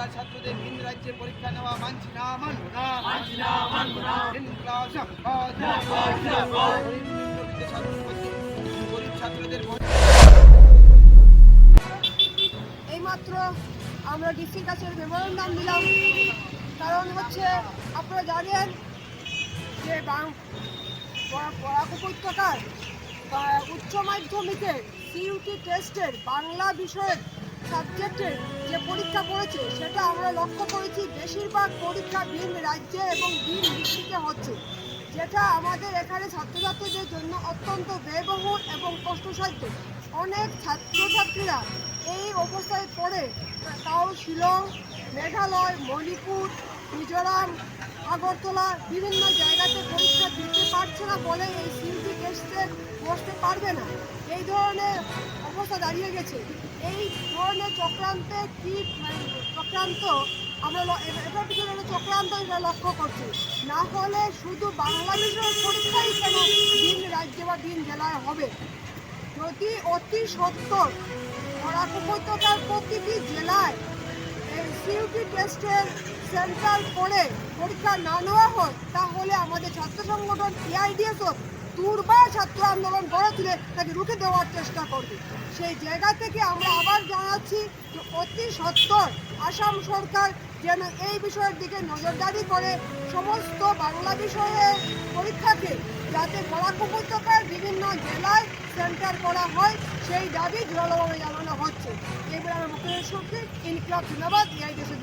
বাংলার ছাত্রদের ভিন রাজ্যে পরীক্ষা নেওয়া মানছি না, মানব না। গরিব ছাত্রদের এইমাত্র আমরা ডিসির কাছে মেমোরেন্ডাম দিলাম। কারণ হচ্ছে আপনারা জানেন যে বরাক উপত্যকার উচ্চ মাধ্যমিকে সিইউটি টেস্টের বাংলা বিষয়ের সাবজেক্টের যে পরীক্ষা পড়েছে সেটা আমরা লক্ষ্য করেছি বেশিরভাগ পরীক্ষা ভিন রাজ্যে এবং ভিন ডিস্ট্রিক্টে হচ্ছে, যেটা আমাদের এখানে ছাত্রছাত্রীদের জন্য অত্যন্ত ব্যয়বহুল এবং কষ্টসাধ্য। অনেক ছাত্রছাত্রীরা এই অবস্থায় পড়ে তাও শিলং, মেঘালয়, মণিপুর, মিজোরাম, আগরতলা বিভিন্ন জায়গাতে পরীক্ষা দিতে পারছে না বলে এই সিইউটি টেস্টে বসতে পারবে না। এই ধরনের অবস্থা দাঁড়িয়ে গেছে। এই ধরনের চক্রান্তের চক্রান্ত আমরা এটার পিছনে চক্রান্ত এটা লক্ষ্য করছি। না হলে শুধু বাংলা বিষয়ের পরীক্ষাই কেন ভিন রাজ্যে বা ভিন জেলায় হবে? যদি অতি সত্তর বরাক উপত্যকার প্রতিটি জেলায় সিইউটি টেস্টের সেন্টার করে পরীক্ষা না নেওয়া হয় তাহলে আমাদের ছাত্র সংগঠন এআইডিএসও দুর্বার ছাত্র আন্দোলন গড়ে তুলে তাকে রুখে দেওয়ার চেষ্টা করবে। সেই জায়গা থেকে আমরা আবার জানাচ্ছি যে অতি সত্বর আসাম সরকার যেন এই বিষয়ের দিকে নজরদারি করে সমস্ত বাংলা বিষয়ের পরীক্ষাকে যাতে বরাক উপত্যকার বিভিন্ন জেলায় সেন্টার করা হয় সেই দাবি জোরালোভাবে জানানো হচ্ছে। এই বলে আমার মুখ্য সচিব ইনকিলাব জিন্দাবাদ, এআইডিএসের